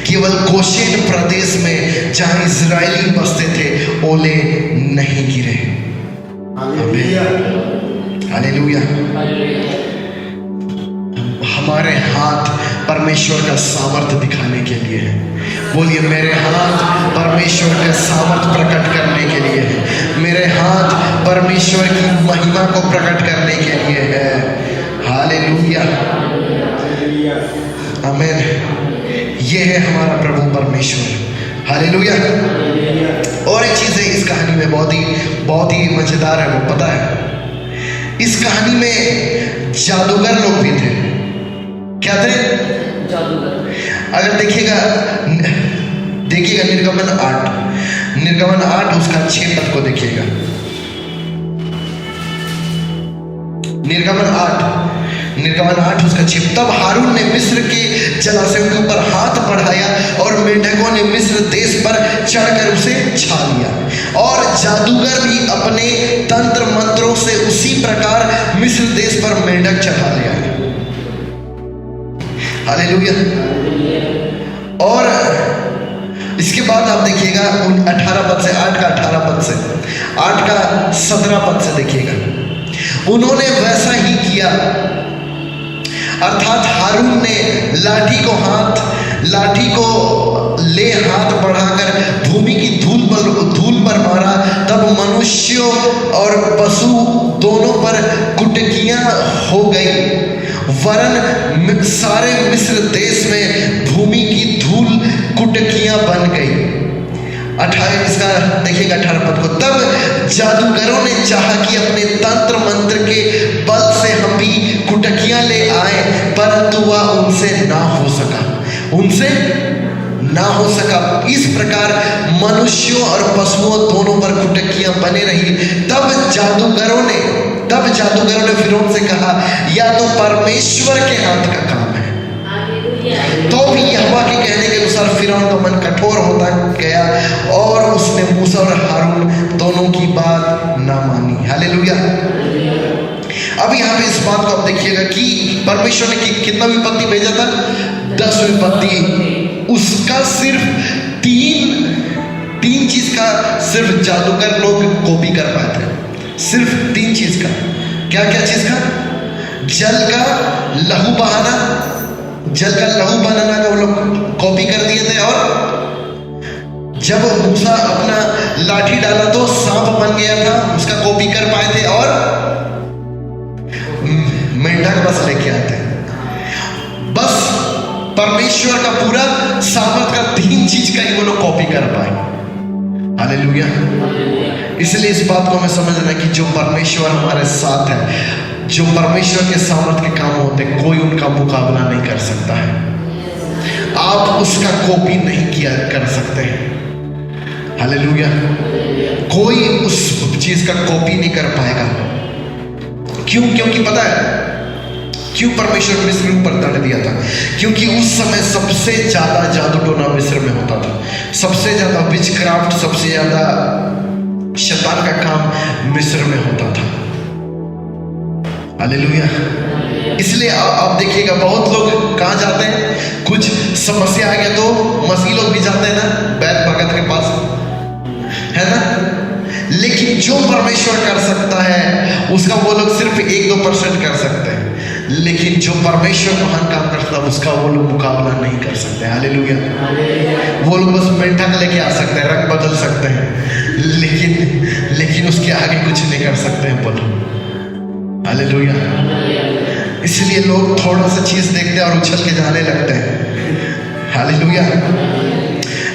केवल गोशेन प्रदेश में जहां इजरायली बसते थे ओले नहीं गिरे। हालेलुया। हमारे हाथ परमेश्वर का सामर्थ्य दिखाने के लिए है। बोलिए, मेरे हाथ परमेश्वर का सामर्थ्य प्रकट करने के लिए है। मेरे हाथ परमेश्वर की महिमा को प्रकट करने के लिए है। हालेलुया। आमीन। ये है हमारा प्रभु परमेश्वर। हालेलुया। और एक चीज है इस कहानी में बहुत ही मजेदार है, वो पता है, इस कहानी में जादूगर लोग भी थे। क्या थे? जादूगर। अगर देखिएगा निर्गमन 8 उसका 6 पद को देखिएगा। निर्गमन 8 उसका 6। तब हारून ने मिस्र के जलाशयों के ऊपर हाथ बढ़ाया और मेंढकों ने मिस्र देश पर चढ़कर उसे छा लिया। और जादूगर भी अपने तंत्र मंत्रों से उसी प्रकार मिस्र देश पर मेंढक चढ़ा लिया। हालेलुया। और इसके बाद आप देखिएगा 18 पद से 8 का 18 पद से 8 का 17 पद से देखिएगा। उन्होंने वैसा ही किया, अर्थात हारून ने लाठी को ले हाथ बढ़ाकर भूमि की धूल पर मारा। तब मनुष्यों और पशु दोनों पर कुटकियां हो गई, वरन सारे मिस्र देश में भूमि की धूल कुटकियां बन गई। 18 इसका देखिएगा 18 पद को। तब जादूगरों ने चाहा कि अपने तंत्र मंत्र के बल से हम भी कुटकियां ले आए, परंतु वह उनसे ना हो सका। इस प्रकार मनुष्यों और पशुओं दोनों पर कुटकियां बने रही। तब जादूगरों ने फिरौन से कहा, या तो परमेश्वर के हाथ का काम है। तो भी यहोवा के कहने के अनुसार फिरौन का मन कठोर होता गया और उसने मूसा और हारून दोनों की बात ना मानी। हालेलुया। अब यहाँ पे इस बात को आप देखिएगा कि परमेश्वर ने कितना विपत्ति भेजा था? 10 विपत्ति। उसका सिर्फ तीन चीज का सिर्फ जादूगर लोग कॉपी कर पाए थे। सिर्फ 3 चीज का। क्या चीज का? जल का लहू बहाना का वो लोग कॉपी कर दिए थे। और जब मूसा अपना लाठी डाला तो सांप बन गया था, उसका कॉपी कर पाए थे। और मेंढक बस लेके आते। बस परमेश्वर का पूरा सामर्थ का 3 चीज का ही वो लोग कॉपी कर पाए। हालेलुया। इसलिए इस बात को हमें समझना कि जो परमेश्वर हमारे साथ है, जो परमेश्वर के सामर्थ के काम होते हैं, कोई उनका मुकाबला नहीं कर सकता है। आप उसका कॉपी नहीं किया कर सकते हैं। हालेलुया। कोई उस चीज का कॉपी नहीं कर पाएगा। क्यों? क्योंकि पता है क्यों परमेश्वर मिस्र पर दंड दिया था? क्योंकि उस समय सबसे ज्यादा जादू टोना मिस्र में होता था, सबसे ज्यादा विचक्राफ्ट, सबसे ज्यादा शैतान का काम मिस्र में होता था। हालेलुया। इसलिए आप देखिएगा, बहुत लोग कहाँ जाते हैं, कुछ समस्या आ गया तो मसीह लोग भी जाते हैं ना, बैद भगत के पास, है ना। लेकिन जो परमेश्वर कर सकता है उसका वो लोग सिर्फ 1-2% कर सकते हैं, लेकिन जो परमेश्वर महान काम करता है उसका वो लोग मुकाबला नहीं कर सकते। हालेलुया। वो लोग बस मेंढक लेके आ सकते हैं, रंग बदल सकते हैं, लेकिन उसके आगे कुछ नहीं कर सकते हैं। बोलो हालेलुया। इसलिए लोग थोड़ा सा चीज देखते हैं और उछल के जाने लगते हैं। हालेलुया।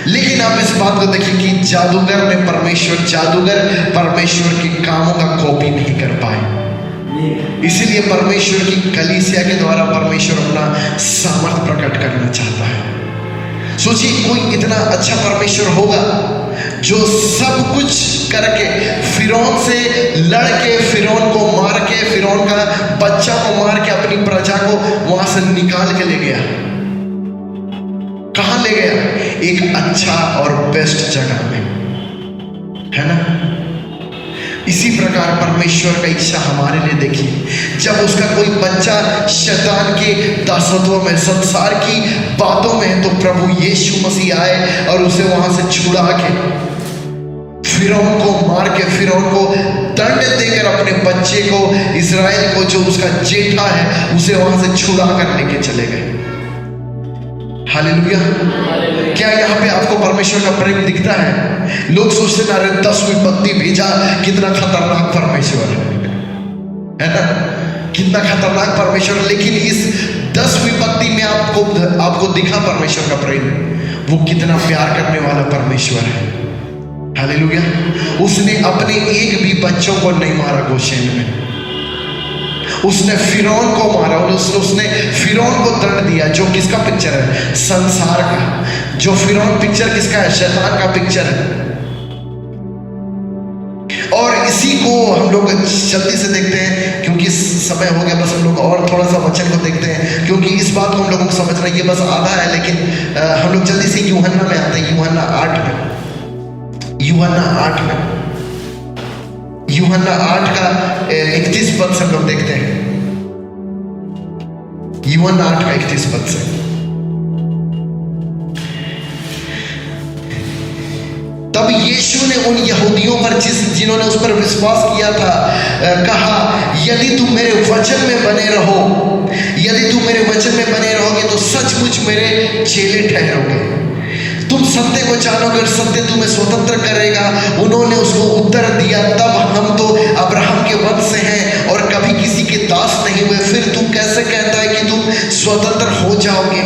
लेकिन आप इस बात को देखिए कि जादूगर परमेश्वर के कामों का कॉपी नहीं कर पाए। इसीलिए परमेश्वर की कलीसिया के द्वारा परमेश्वर अपना सामर्थ प्रकट करना चाहता है। सोचिए, कोई इतना अच्छा परमेश्वर होगा जो सब कुछ करके, फिरौन से लड़के, फिरौन को मार के, फिरौन का बच्चा को मार के अपनी प्रजा को वहां से निकाल के ले गया। कहां ले गया? एक अच्छा और बेस्ट जगह में, है ना। इसी प्रकार परमेश्वर का इच्छा हमारे लिए देखिए, जब उसका कोई बच्चा शैतान के दासत्व में, संसार की बातों में है, तो प्रभु यीशु मसीह आए और उसे वहां से छुड़ा के, फिरौन को मार के, फिरौन को दंड देकर अपने बच्चे को, इजराइल को, जो उसका जेठा है, उसे वहां से छुड़ा कर लेके चले गए। हालेलुया। क्या यहाँ पे आपको परमेश्वर का प्रेम दिखता है? लोग सोचते ना, 10 विपत्ति भेजा, कितना खतरनाक परमेश्वर है ना, कितना खतरनाक परमेश्वर। लेकिन इस 10 विपत्ति में आपको दिखा परमेश्वर का प्रेम, वो कितना प्यार करने वाला परमेश्वर है। हालेलुया। उसने अपने एक भी बच्चों को नहीं मारा गोशेन में, उसने फिरौन को मारा, उसने फिरौन को दंड दिया, जो किसका पिक्चर है? संसार का। जो फिरौन पिक्चर किसका है? शैतान का पिक्चर है। और इसी को हम लोग जल्दी से देखते हैं, क्योंकि समय हो गया, बस हम लोग और थोड़ा सा वचन को देखते हैं, क्योंकि इस बात को हम लोगों को समझना, ये बस आधा है। लेकिन हम लोग जल्दी से यूहन्ना में आते हैं, यूहन्ना 8 में, यूहन्ना 8 का 31 पद से हम लोग देखते हैं। यूहन्ना 8 का 31 पद से, तब यीशु ने उन यहूदियों पर जिन्होंने उस पर विश्वास किया था कहा, यदि तुम मेरे वचन में बने रहोगे तो सचमुच मेरे चेले ठहरोगे। तुम सत्य को जानोगे और सत्य तुम्हें स्वतंत्र करेगा। उन्होंने उसको उत्तर दिया, तब हम तो अब्राहम के वंश से हैं और कभी किसी के दास नहीं हुए, फिर तू कैसे कहता है कि तुम स्वतंत्र हो जाओगे?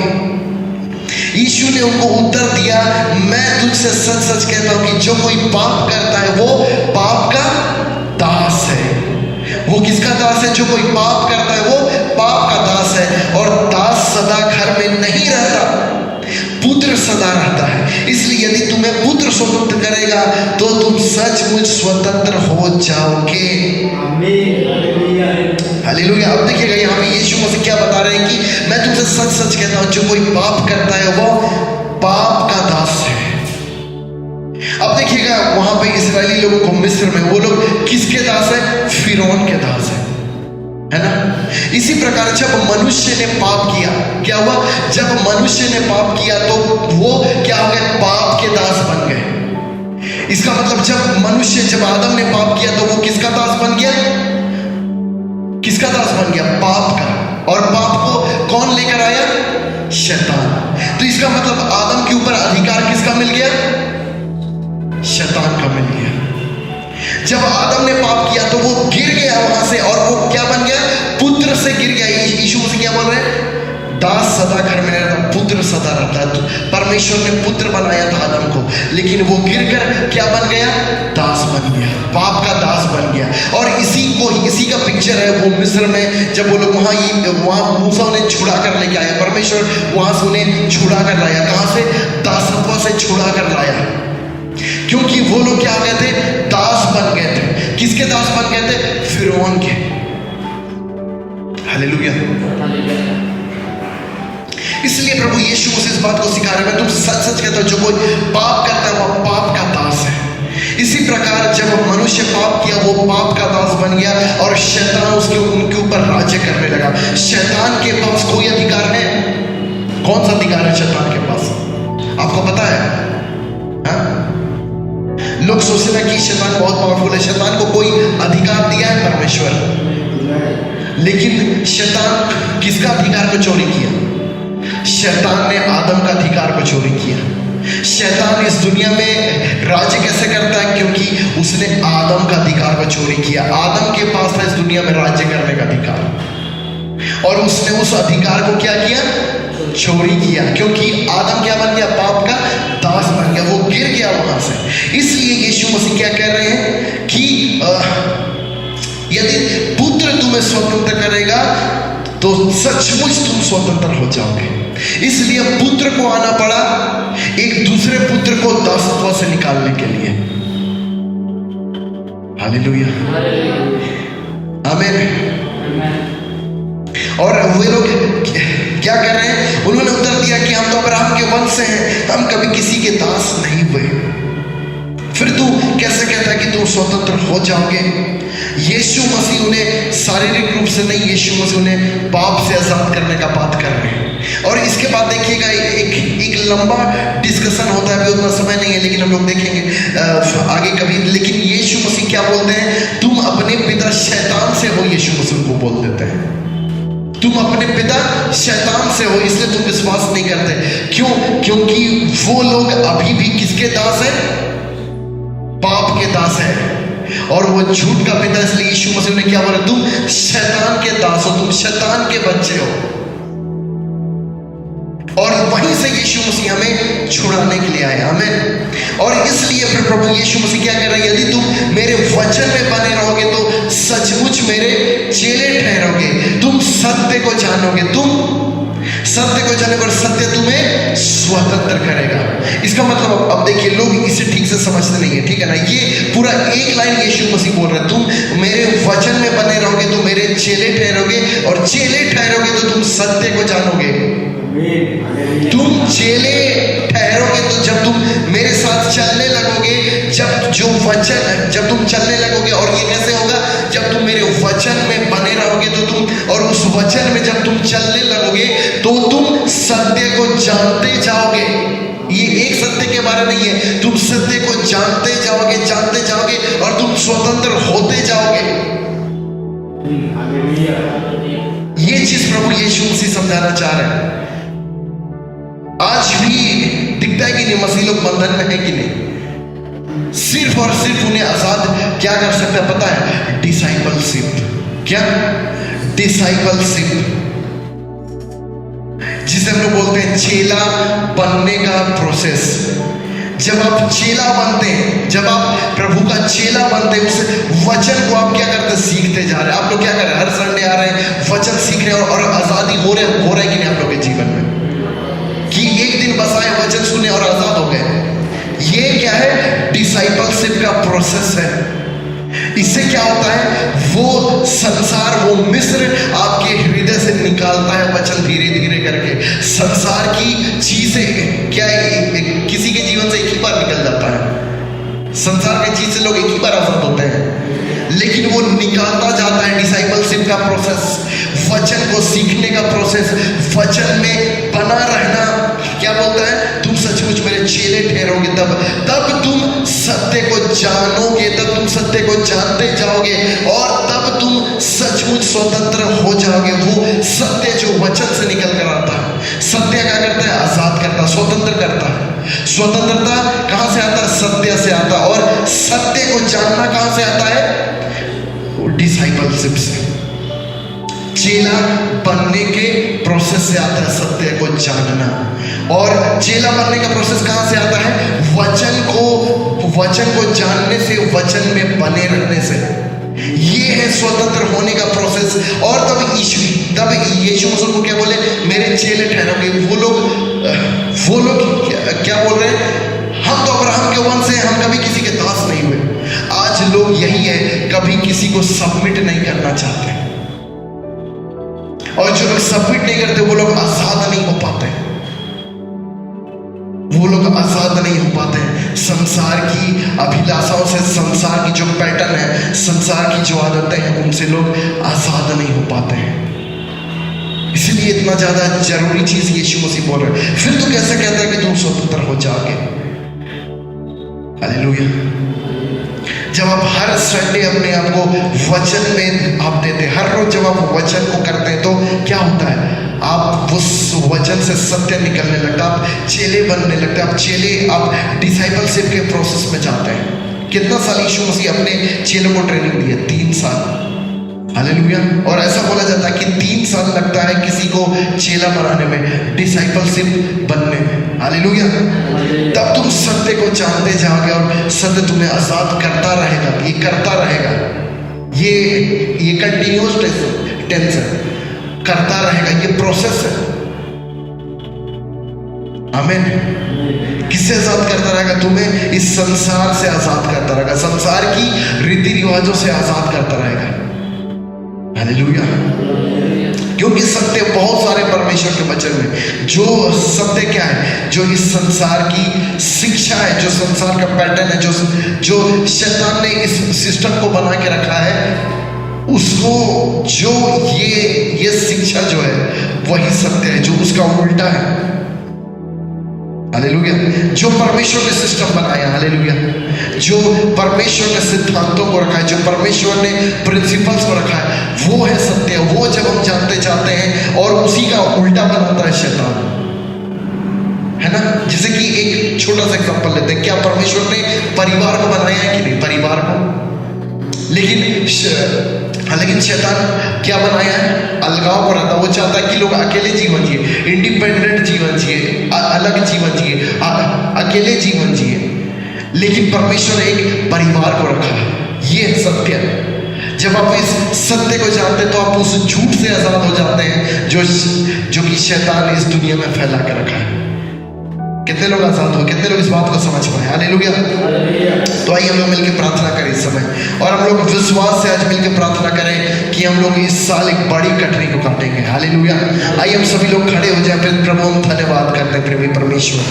यीशु ने उनको उत्तर दिया, मैं तुझसे सच सच कहता हूं कि जो कोई पाप करता है वो पाप का दास है। वो किसका दास है? जो कोई पाप करता है वो पाप का दास है। और दास सदा घर में नहीं रहता, पुत्र सदा रहता है। इसलिए यदि तुम्हें पुत्र स्वतंत्र करेगा तो तुम सचमुच स्वतंत्र हो जाओगे। हालेलुया। अब देखिएगा यहाँ पे यीशु मसीह क्या बता रहे हैं कि मैं तुमसे सच सच कहता हूं, जो कोई पाप करता है वो पाप का दास है। अब देखिएगा वहां पे इस्राएली लोगों को मिस्र में, वो लोग किसके दास है? फिरौन के दास है ना। इसी प्रकार जब मनुष्य ने पाप किया, क्या हुआ? जब मनुष्य ने पाप किया तो वो क्या हो गए? पाप के दास बन गए। इसका मतलब जब आदम ने पाप किया तो वो किसका दास बन गया? किसका दास बन गया? पाप का। और पाप को कौन लेकर आया? शैतान। तो इसका मतलब आदम के ऊपर अधिकार किसका मिल गया? शैतान का मिल गया। जब आदम ने पाप किया तो वो गिर गया वहां से, और वो क्या बन गया? पुत्र से गिर गया। यीशु मसीह क्या बोल रहे हैं? दास सदा घर में रहता, पुत्र सदा रहता है। तो परमेश्वर ने पुत्र बनाया था आदम को, लेकिन वो गिरकर क्या बन गया? दास बन गया, पाप का दास बन गया। और इसी का पिक्चर है वो मिस्र में, जब वो लोग वहाँ मूसा उन्हें छुड़ा कर लेके आया, परमेश्वर वहां से उन्हें छुड़ा कर लाया। कहां से? दासत्व से छुड़ा कर लाया, क्योंकि वो लोग क्या हो गए थे? दास बन गए थे। किसके दास बन गए थे? फिरौन के। हालेलुया। इसलिए प्रभु यीशु मसीह इस बात को सिखा रहे हैं, मैं तुम सच सच कहता हूं, जो कोई पाप करता है वो पाप का दास है। इसी प्रकार जब मनुष्य पाप किया, वो पाप का दास बन गया और शैतान उनके ऊपर राज्य करने लगा। शैतान के पास कोई अधिकार है? कौन सा अधिकार है शैतान के पास? आपको पता है? हा? लोग सोचते हैं कि शैतान बहुत पावरफुल है। शैतान को कोई अधिकार दिया है परमेश्वर, लेकिन शैतान किसका अधिकार को चोरी किया? शैतान ने आदम का अधिकार को चोरी किया। शैतान इस दुनिया में राज्य कैसे करता है? क्योंकि उसने आदम का अधिकार को चोरी किया। आदम के पास था इस दुनिया में राज्य करने का अधिकार, और उसने उस अधिकार को क्या किया? चोरी किया। क्योंकि आदम क्या बन गया? पाप का दास बन गया, वो गिर गया वहां से। इसलिए यीशु मसीह क्या कह रहे हैं कि यदि पुत्र तुम्हें स्वतंत्र करेगा तो सचमुच तुम स्वतंत्र हो जाओगे। इसलिए पुत्र को आना पड़ा एक दूसरे पुत्र को दासत्व से निकालने के लिए। हालेलुया, आमीन। और वे लोग क्या कर रहे हैं? उन्होंने उत्तर दिया कि हम तो अब्राहम के वंश से हैं, हम कभी किसी के दास नहीं हुए। फिर तू कैसे कहता है कि तुम स्वतंत्र हो जाओगे? यीशु मसीह उन्हें शारीरिक रूप से नहीं, यीशु मसीह उन्हें पाप से आजाद करने का बात कर रहे हैं। और इसके बाद देखिएगा एक लंबा डिस्कशन होता है, अभी उतना समय नहीं है, लेकिन हम लोग देखेंगे आगे कभी। लेकिन यीशु मसीह क्या बोलते हैं? तुम अपने पिता शैतान से हो, यीशु मसीह को बोल देते हैं। तुम अपने पिता शैतान से हो, इसलिए तुम विश्वास नहीं करते। क्यों? क्योंकि वो लोग अभी भी किसके दास हैं? पाप के दास है, और वो झूठ का पिता। इसलिए यीशु मसीह ने क्या बोला? तुम शैतान के दास हो, तुम शैतान के बच्चे हो। और वहीं से यीशु मसीह हमें छुड़ाने के लिए आए। आमीन। और इसलिए फिर प्रभु यीशु मसीह क्या कह रहे हैं? यदि तुम मेरे वचन में बने रहोगे तो सचमुच मेरे चेले ठहरोगे, तुम सत्य को जानोगे, तुम सत्य को जाने पर सत्य तुम्हें स्वतंत्र करेगा। इसका मतलब अब देखिए, लोग इसे ठीक से समझते नहीं है, ठीक है ना? ये पूरा एक लाइन यीशु मसीह बोल रहे हैं, तुम मेरे वचन में बने रहोगे तो मेरे चेले ठहरोगे, और चेले ठहरोगे तो तुम सत्य को जानोगे। तुम चेले ठहरोगे तो जब तुम मेरे साथ चलने लगोगे, जब तुम चलने लगोगे। और ये कैसे होगा? जब तुम मेरे वचन में बने रहोगे तो तुम, और उस वचन में जब तुम चलने लगोगे तो तुम सत्य को जानते जाओगे। ये एक सत्य के बारे नहीं है, तुम सत्य को जानते जाओगे और तुम स्वतंत्र होते जाओगे। ये चीज प्रभु यीशु मसीह समझाना चाह रहे हैं। आज भी दिखता है कि नहीं मसीह लोग बंधन में है कि नहीं? सिर्फ और सिर्फ उन्हें आजाद क्या कर सकता है पता है? डिसाइपलशिप। क्या? डिसाइपलशिप, जिसे हम लोग बोलते हैं चेला बनने का प्रोसेस। जब आप चेला बनते हैं, जब आप प्रभु का चेला बनते हैं, उस वचन को आप क्या करते हैं? सीखते जा रहे हैं। आप लोग क्या कर रहे हैं? हर संडे आ रहे हैं, वचन सीख रहे हैं, और आजादी हो रहा है कि नहीं आप लोग के जीवन में? कि एक दिन बस आए, वचन सुने और आजाद हो गए। ये क्या है? डिसाइपलशिप का प्रोसेस है। इससे क्या होता है? वो संसार, वो मिस्र आपके हृदय से निकालता है वचन, धीरे धीरे करके। संसार की चीजें क्या किसी के जीवन से एक ही बार निकल जाता है। संसार की चीज से लोग एक ही बार आजाद होते हैं, लेकिन वो निकालता जाता है। डिसाइपलशिप का प्रोसेस, वचन को सीखने का प्रोसेस, वचन में बना रहना। क्या बोलता है? तुम सचमुच मेरे चेले ठहरोगे, तब तुम सत्य को जानोगे, तब तुम सत्य को जानते जाओगे, और तब तुम सचमुच स्वतंत्र हो जाओगे। वो सत्य जो वचन से निकल कर आता है, सत्य क्या करता है? आजाद करता, स्वतंत्र करता है। स्वतंत्रता कहां से आता है? सत्य से आता है। और सत्य को जानना कहां से आता है? डिसाइपलशिप से। चेला बनने के प्रोसेस से आता है सत्य को जानना। और चेला बनने का प्रोसेस कहाँ से आता है? वचन को जानने से, वचन में बने रहने से। ये है स्वतंत्र होने का प्रोसेस। और तब यीशु मसीह को क्या बोले? मेरे चेले ठहरोगे। वो लोग क्या बोल रहे हैं? हम तो अब्राहम के वंश से, हम कभी किसी के दास नहीं हुए। आज लोग यही है, कभी किसी को सबमिट नहीं करना चाहते, और जो लोग सबमिट नहीं करते वो लोग आजाद नहीं हो पाते। वो लोग आजाद नहीं हो पाते हैं संसार की अभिलाषाओं से, संसार की जो पैटर्न है, संसार की जो आदतें हैं, उनसे लोग आजाद नहीं हो पाते हैं। इसलिए इतना ज्यादा जरूरी चीज यीशु मसीह बोल रहे हैं। फिर तो कैसे कहता है कि तुम स्वतंत्र हो जाओगे? हालेलुया। जब आप हर संडे अपने आप को वचन में आप देते हैं, हर रोज जब आप वचन को करते हैं, तो क्या होता है? आप उस वचन से सत्य निकलने लगता है, आप चेले बनने लगते हैं, आप डिसाइपलशिप के प्रोसेस में जाते हैं। कितना साल यीशु मसीह अपने चेलों को ट्रेनिंग दी है? 3 साल। हालेलुया। और ऐसा बोला जाता है कि 3 साल लगता है किसी को चेला बनाने में, डिसाइपलशिप बनने में। हालेलुया। तब तुम सत्य को जानते जाओगे और सत्य तुम्हें आजाद करता रहेगा। ये करता रहेगा, ये कंटिन्यूअस टेंस है, करता रहेगा, ये प्रोसेस है। आमीन। किससे आजाद करता रहेगा? तुम्हें इस संसार से आजाद करता रहेगा, संसार की रीति रिवाजों से आजाद करता रहेगा। हालेलुया। क्योंकि सत्य बहुत सारे परमेश्वर के वचन में, जो सत्य क्या है? जो इस संसार की शिक्षा है, जो संसार का पैटर्न है, जो शैतान ने इस सिस्टम को बना के रखा है, उसको जो ये शिक्षा जो है वही सत्य है, जो उसका उल्टा है। हालेलुया। जो परमेश्वर ने सिस्टम बनाया, हालेलुया, जो परमेश्वर ने सिद्धांतों को रखा है, जो परमेश्वर ने प्रिंसिपल्स को रखा है, वो है सत्य। वो जब हम जानते जाते हैं और उसी का उल्टा बनाता है शैतान, है ना। जैसे कि एक छोटा सा एग्जांपल लेते हैं। क्या परमेश्वर ने परिवार को बनाया है कि नहीं? परिवार को। लेकिन शैतान क्या बनाया है? अलगाव को रहता। वो चाहता है कि लोग अकेले जीवन जिए, इंडिपेंडेंट जीवन जिए, अलग जीवन जिए, अकेले जीवन जिए। लेकिन परमेश्वर ने एक परिवार को रखा है। ये सत्य है। जब आप इस सत्य को जानते हैं तो आप उस झूठ से आजाद हो जाते हैं जो कि शैतान ने इस दुनिया में फैला के रखा है। कितने लोग आजाद हो? कितने लोग इस बात को समझ पाए? हालेलुया। तो आइए हम लोग मिलकर प्रार्थना करें इस समय, और हम लोग विश्वास से आज मिलकर प्रार्थना करें कि हम लोग इस साल एक बड़ी कटनी को काटेंगे। हालेलुया। आइए हम सभी लोग खड़े हो जाए, फिर प्रभु हम धन्यवाद करते हैं प्रेमी परमेश्वर।